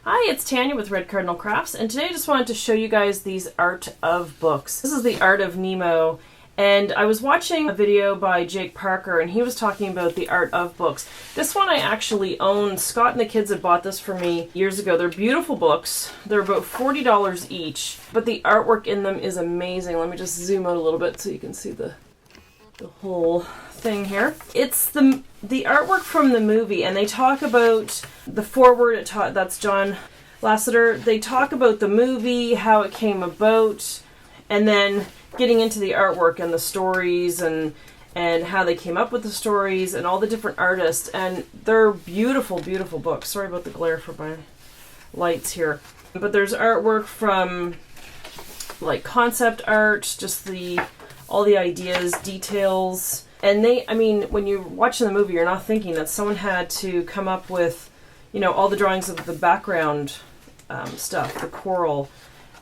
Hi, it's Tanya with Red Cardinal Crafts, and today I just wanted to show you guys these Art of books. This is the Art of Nemo, and I was watching a video by Jake Parker, and he was talking about the Art of books. This one I actually own. Scott and the kids had bought this for me years ago. They're beautiful books. They're about $40 each, but the artwork in them is amazing. Let me just zoom out a little bit so you can see the whole thing here. It's the artwork from the movie, and they talk about the foreword. That's John Lasseter. They talk about the movie, how it came about, and then getting into the artwork and the stories and how they came up with the stories and all the different artists. And they're beautiful, beautiful books. Sorry about the glare for my lights here. But there's artwork from like concept art, just all the ideas, details. And when you're watching the movie, you're not thinking that someone had to come up with, all the drawings of the background stuff, the coral.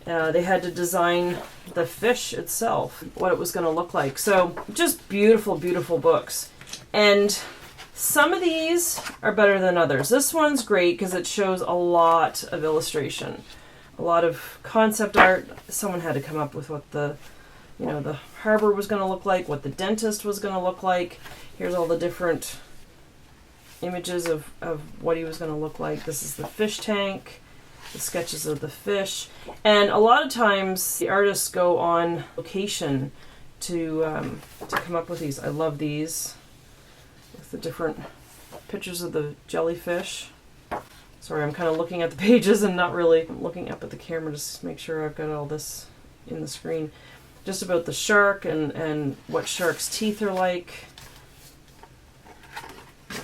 They had to design the fish itself, what it was going to look like. So just beautiful, beautiful books. And some of these are better than others. This one's great because it shows a lot of illustration, a lot of concept art. Someone had to come up with what the harbor was going to look like, what the dentist was going to look like. Here's all the different images of what he was going to look like. This is the fish tank, the sketches of the fish. And a lot of times the artists go on location to come up with these. I love these with the different pictures of the jellyfish. Sorry, I'm kind of looking at the pages and not really looking up at the camera just to make sure I've got all this in the screen. Just about the shark and what shark's teeth are like.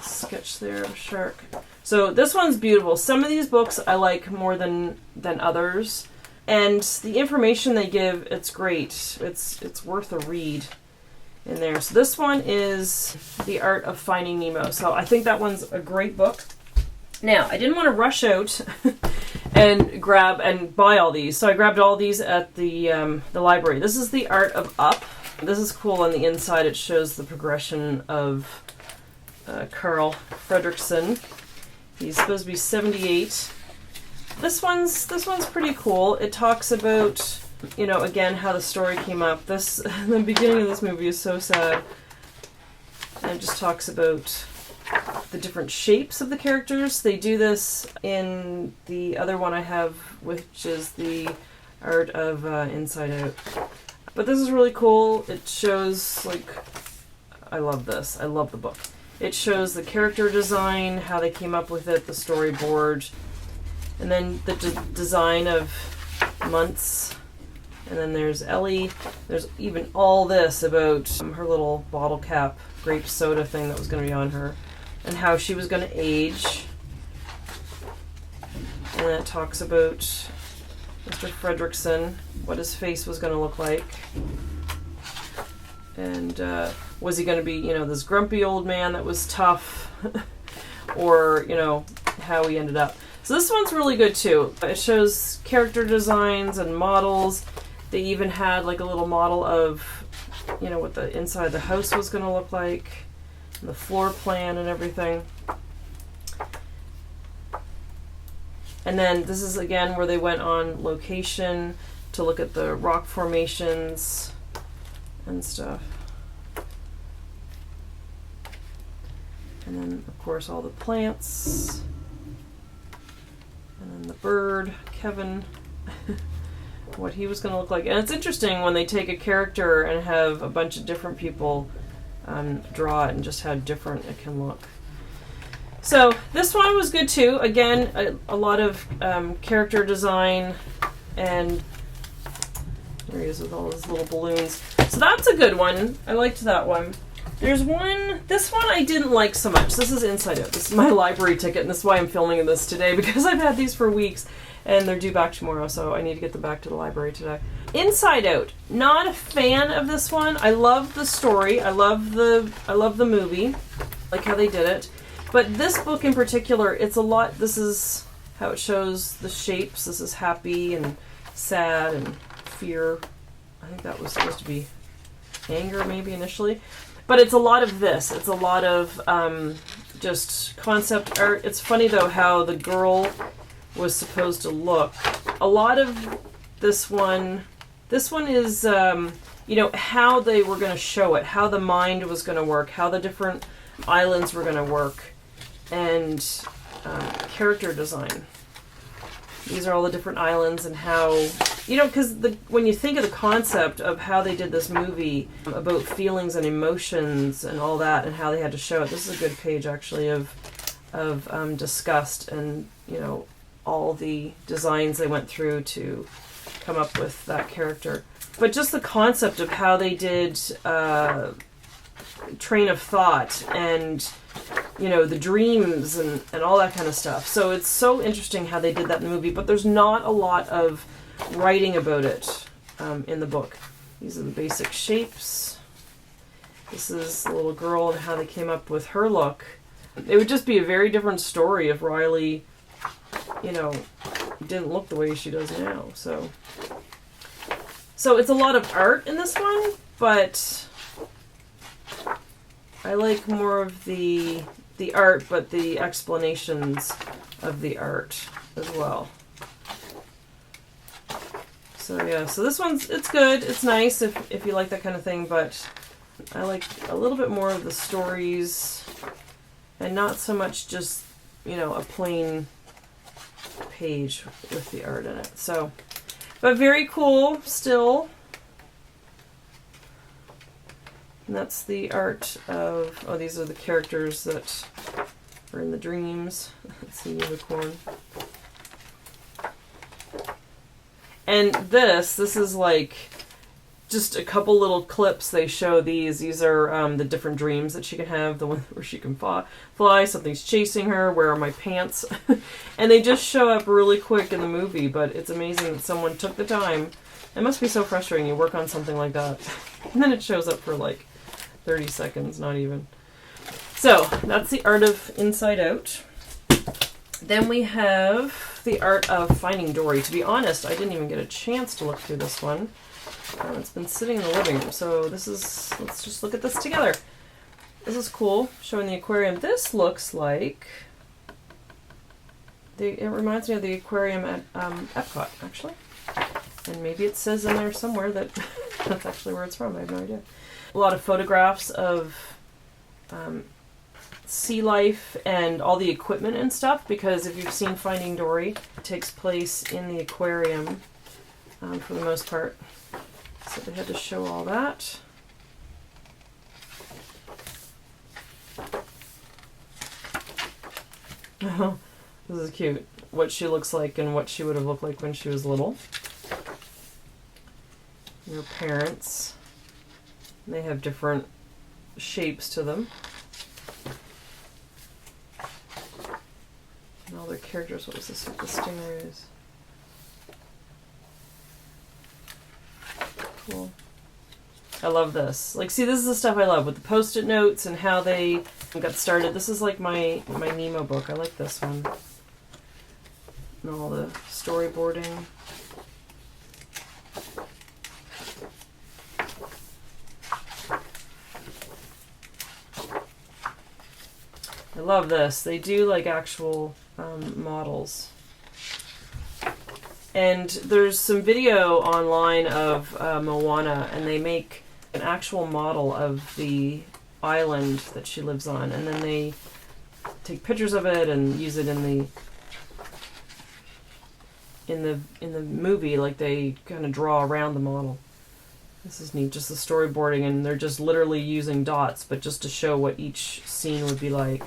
Sketch there of shark. So this one's beautiful. Some of these books I like more than others. And the information they give, it's great. It's worth a read in there. So this one is The Art of Finding Nemo. So I think that one's a great book. Now, I didn't want to rush out and grab and buy all these, so I grabbed all these at the library. This is the Art of Up. This is cool. On the inside, it shows the progression of Carl Fredricksen. He's supposed to be 78. This one's pretty cool. It talks about, again, how the story came up. The beginning of this movie is so sad, and it just talks about the different shapes of the characters. They do this in the other one I have, which is the Art of Inside Out. But this is really cool. It shows, I love this. I love the book. It shows the character design, how they came up with it, the storyboard, and then the design of Muntz. And then there's Ellie. There's even all this about her little bottle cap grape soda thing that was going to be on her, and how she was going to age. And then it talks about Mr. Fredricksen, what his face was going to look like. And was he going to be, this grumpy old man that was tough? Or, how he ended up. So this one's really good too. It shows character designs and models. They even had a little model of, what the inside of the house was going to look like. The floor plan and everything. And then this is again where they went on location to look at the rock formations and stuff. And then of course all the plants. And then the bird, Kevin, what he was going to look like. And it's interesting when they take a character and have a bunch of different people draw it and just how different it can look. So this one was good too. Again, a lot of character design, and there he is with all his little balloons. So that's a good one. I liked that one. There's this one I didn't like so much. This is Inside Out. This is my library ticket, and this is why I'm filming this today, because I've had these for weeks and they're due back tomorrow, so I need to get them back to the library today. Inside Out. Not a fan of this one. I love the story. I love the movie. Like how they did it. But this book in particular, it's a lot. This is how it shows the shapes. This is happy and sad and fear. I think that was supposed to be anger maybe initially. But it's a lot of this. It's a lot of just concept art. It's funny though how the girl was supposed to look. A lot of this one is, you know, how they were going to show it, how the mind was going to work, how the different islands were going to work, and character design. These are all the different islands and how, you know, because when you think of the concept of how they did this movie about feelings and emotions and all that and how they had to show it, this is a good page actually of disgust and, you know, all the designs they went through to come up with that character. But just the concept of how they did train of thought and, you know, the dreams and all that kind of stuff. So it's so interesting how they did that in the movie, but there's not a lot of writing about it in the book. These are the basic shapes. This is the little girl and how they came up with her look. It would just be a very different story if Riley, you know, didn't look the way she does now. So it's a lot of art in this one, but I like more of the art, but the explanations of the art as well. So yeah, so this one's, it's good, it's nice if you like that kind of thing, but I like a little bit more of the stories and not so much just, you know, a plain page with the art in it. So, but very cool still. And that's the art of, oh, these are the characters that are in the dreams. That's the unicorn. And this is like just a couple little clips they show these. These are the different dreams that she can have. The one where she can fly, something's chasing her, where are my pants? And they just show up really quick in the movie, but it's amazing that someone took the time. It must be so frustrating. You work on something like that, and then it shows up for like 30 seconds, not even. So that's the Art of Inside Out. Then we have the Art of Finding Dory. To be honest, I didn't even get a chance to look through this one. It's been sitting in the living room, so let's just look at this together. This is cool, showing the aquarium. This looks like, it reminds me of the aquarium at Epcot, actually. And maybe it says in there somewhere that that's actually where it's from. I have no idea. A lot of photographs of sea life and all the equipment and stuff, because if you've seen Finding Dory, it takes place in the aquarium for the most part. So they had to show all that. Oh, this is cute. What she looks like and what she would have looked like when she was little. Your parents. They have different shapes to them. And all their characters. What was this with the stingrays? Cool. I love this. Like, see, this is the stuff I love with the post-it notes and how they got started. This is like my Nemo book. I like this one. And all the storyboarding. I love this. They do like actual models. And there's some video online of Moana, and they make an actual model of the island that she lives on, and then they take pictures of it and use it in the movie. Like, they kind of draw around the model. This is neat, just the storyboarding, and they're just literally using dots, but just to show what each scene would be like.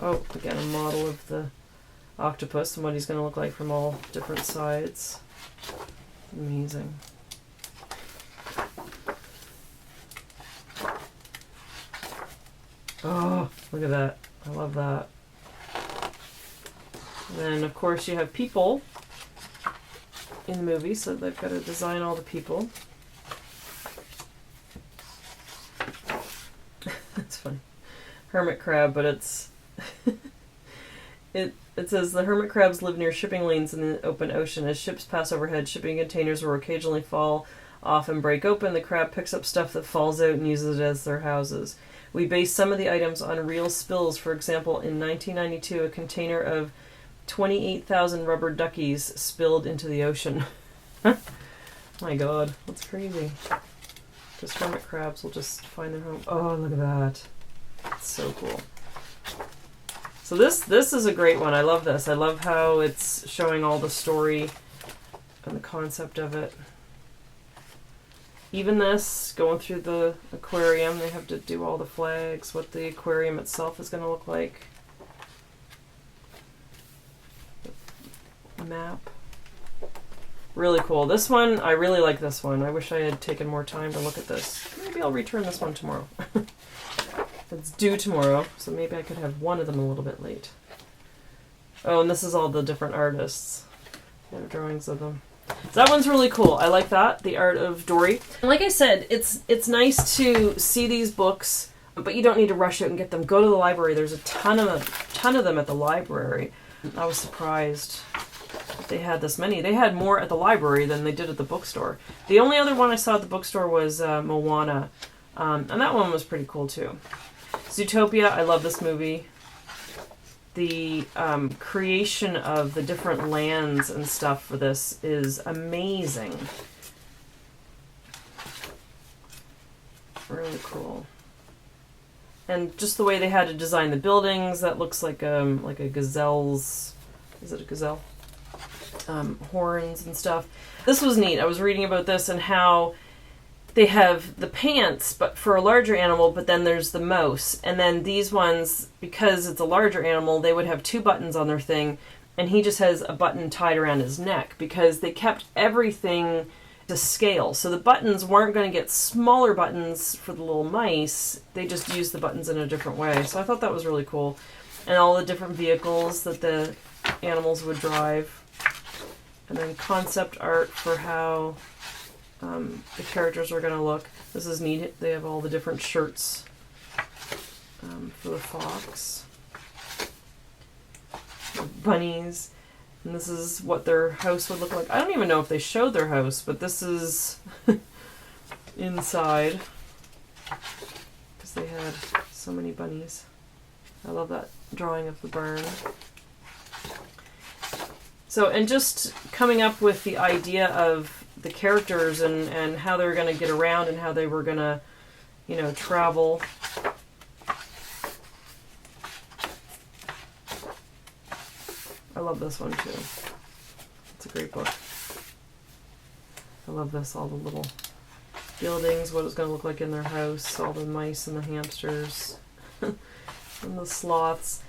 Oh, again, a model of the octopus and what he's going to look like from all different sides. Amazing. Oh, look at that. I love that. And then, of course, you have people in the movie, so they've got to design all the people. That's funny. Hermit crab, but it's... It says the hermit crabs live near shipping lanes in the open ocean. As ships pass overhead, shipping containers will occasionally fall off and break open. The crab picks up stuff that falls out and uses it as their houses. We based some of the items on real spills. For example, in 1992, a container of 28,000 rubber duckies spilled into the ocean. My god, that's crazy. Just hermit crabs will just find their home. Oh, look at that. That's so cool. So this is a great one. I love this. I love how it's showing all the story and the concept of it. Even this, going through the aquarium, they have to do all the flags, what the aquarium itself is going to look like. The map. Really cool. This one, I really like this one. I wish I had taken more time to look at this. Maybe I'll return this one tomorrow. It's due tomorrow, so maybe I could have one of them a little bit late. Oh, and this is all the different artists. They have drawings of them. So that one's really cool. I like that, the Art of Dory. And like I said, it's nice to see these books, but you don't need to rush out and get them. Go to the library. There's a ton of them at the library. I was surprised they had this many. They had more at the library than they did at the bookstore. The only other one I saw at the bookstore was Moana, and that one was pretty cool too. Zootopia, I love this movie. The creation of the different lands and stuff for this is amazing. Really cool. And just the way they had to design the buildings, that looks like a gazelle's, is it a gazelle? Horns and stuff. This was neat. I was reading about this and how they have the pants, but for a larger animal, but then there's the mouse. And then these ones, because it's a larger animal, they would have 2 buttons on their thing, and he just has a button tied around his neck because they kept everything to scale. So the buttons weren't going to get smaller buttons for the little mice. They just used the buttons in a different way. So I thought that was really cool. And all the different vehicles that the animals would drive. And then concept art for how the characters are going to look. This is neat. They have all the different shirts for the fox. The bunnies. And this is what their house would look like. I don't even know if they showed their house, but this is inside. Because they had so many bunnies. I love that drawing of the barn. So, and just coming up with the idea of the characters and how they were going to get around and how they were going to, you know, travel. I love this one too. It's a great book. I love this, all the little buildings, what it's going to look like in their house, all the mice and the hamsters and the sloths.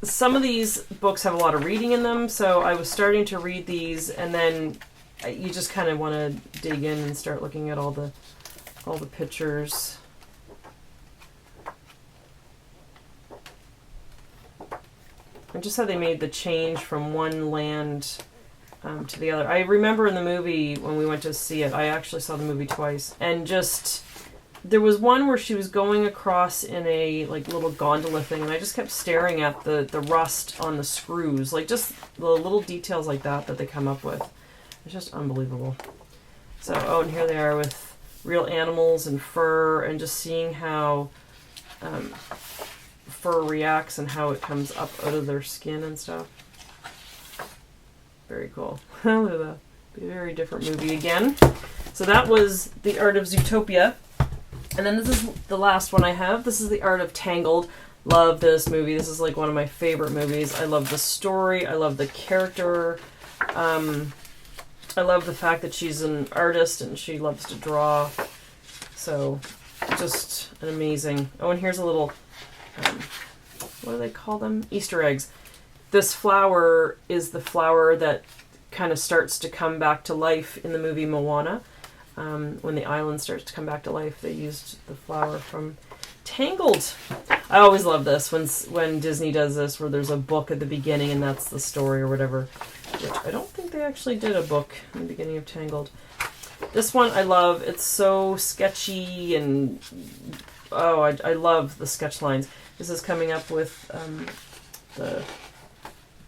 Some of these books have a lot of reading in them, so I was starting to read these, and then you just kind of want to dig in and start looking at all the pictures. And just how they made the change from one land to the other. I remember in the movie when we went to see it, I actually saw the movie twice, and just there was one where she was going across in a like little gondola thing, and I just kept staring at the rust on the screws, like just the little details like that they come up with. It's just unbelievable. So, oh, and here they are with real animals and fur, and just seeing how fur reacts and how it comes up out of their skin and stuff. Very cool. Look at that. Be a very different movie again. So that was The Art of Zootopia. And then this is the last one I have. This is The Art of Tangled. Love this movie. This is like one of my favorite movies. I love the story. I love the character. I love the fact that she's an artist and she loves to draw. So just an amazing. Oh, and here's a little, what do they call them? Easter eggs. This flower is the flower that kind of starts to come back to life in the movie Moana. When the island starts to come back to life, they used the flower from Tangled. I always love this when Disney does this, where there's a book at the beginning and that's the story or whatever. Which I don't think they actually did a book in the beginning of Tangled. This one I love. It's so sketchy and oh, I love the sketch lines. This is coming up with the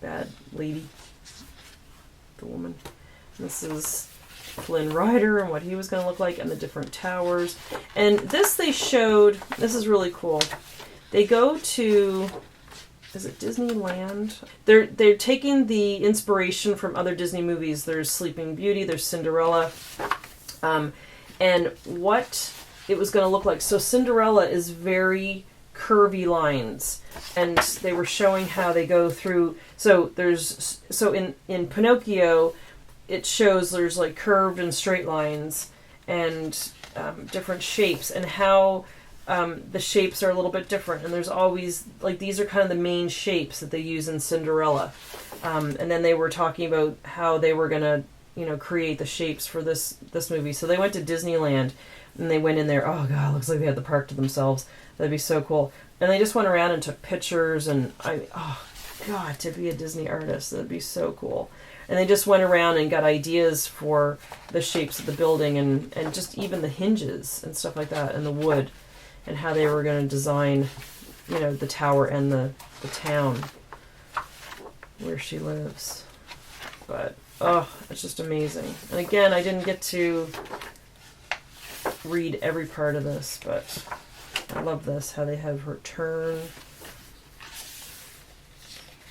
bad lady, the woman. This is Flynn Rider and what he was going to look like, and the different towers. And this they showed, this is really cool. They go to, is it Disneyland? They're taking the inspiration from other Disney movies. There's Sleeping Beauty, there's Cinderella, and what it was going to look like. So Cinderella is very curvy lines, and they were showing how they go through. So in Pinocchio, it shows there's like curved and straight lines and different shapes, and how the shapes are a little bit different. And there's always, like, these are kind of the main shapes that they use in Cinderella. And then they were talking about how they were gonna, create the shapes for this movie. So they went to Disneyland, and they went in there. Oh god, looks like they had the park to themselves. That'd be so cool. And they just went around and took pictures, and oh god, to be a Disney artist, that'd be so cool. And they just went around and got ideas for the shapes of the building, and just even the hinges and stuff like that, and the wood, and how they were going to design, the tower and the town where she lives. But, oh, it's just amazing. And again, I didn't get to read every part of this, but I love this, how they have her turn.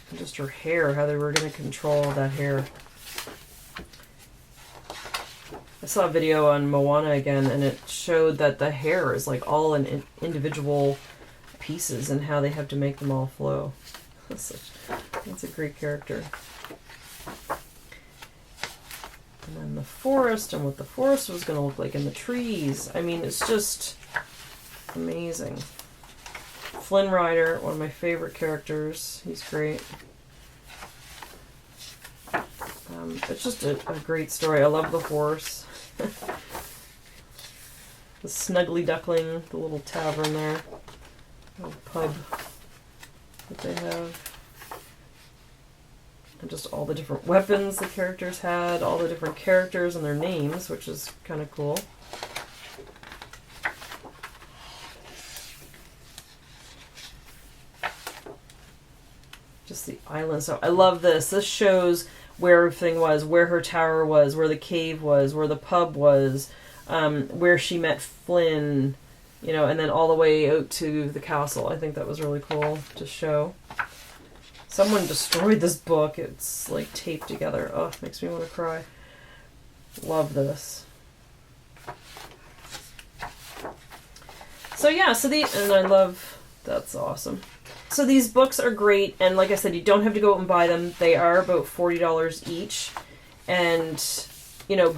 And just her hair, how they were going to control that hair. I saw a video on Moana again, and it showed that the hair is like all in individual pieces, and how they have to make them all flow. That's a great character. And then the forest, and what the forest was going to look like, and the trees. I mean, it's just amazing. Flynn Rider, one of my favorite characters. He's great. It's just a great story. I love the horse. The Snuggly Duckling, the little tavern there. Little pub that they have. And just all the different weapons the characters had, all the different characters and their names, which is kind of cool. Just the island. So I love this. This shows where everything was, where her tower was, where the cave was, where the pub was, where she met Flynn, and then all the way out to the castle. I think that was really cool to show. Someone destroyed this book. It's like taped together. Oh, it makes me want to cry. Love this. So yeah, and I love, that's awesome. So these books are great, and like I said, you don't have to go out and buy them. They are about $40 each, and,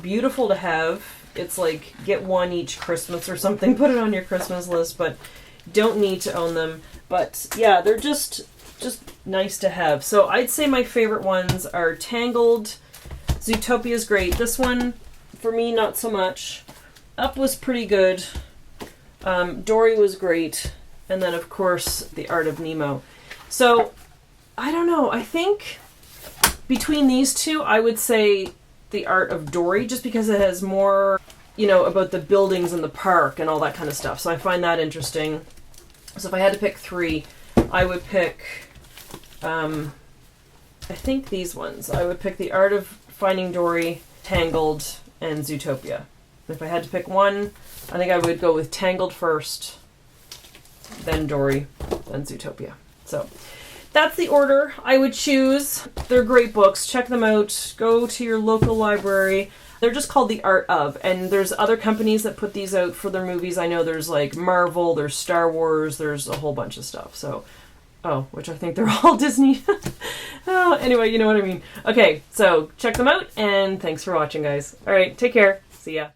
beautiful to have. It's like, get one each Christmas or something, put it on your Christmas list, but don't need to own them. But yeah, they're just nice to have. So I'd say my favorite ones are Tangled. Zootopia is great. This one, for me, not so much. Up was pretty good. Dory was great. And then, of course, the Art of Nemo. So, I don't know. I think between these two, I would say the Art of Dory, just because it has more, about the buildings and the park and all that kind of stuff. So I find that interesting. So if I had to pick three, I would pick, I think these ones. I would pick the Art of Finding Dory, Tangled, and Zootopia. If I had to pick one, I think I would go with Tangled first, then Dory, then Zootopia. So that's the order I would choose. They're great books. Check them out. Go to your local library. They're just called The Art Of, and there's other companies that put these out for their movies. I know there's like Marvel, there's Star Wars, there's a whole bunch of stuff. So, which I think they're all Disney. Anyway, you know what I mean. Okay, so check them out, and thanks for watching, guys. All right, take care. See ya.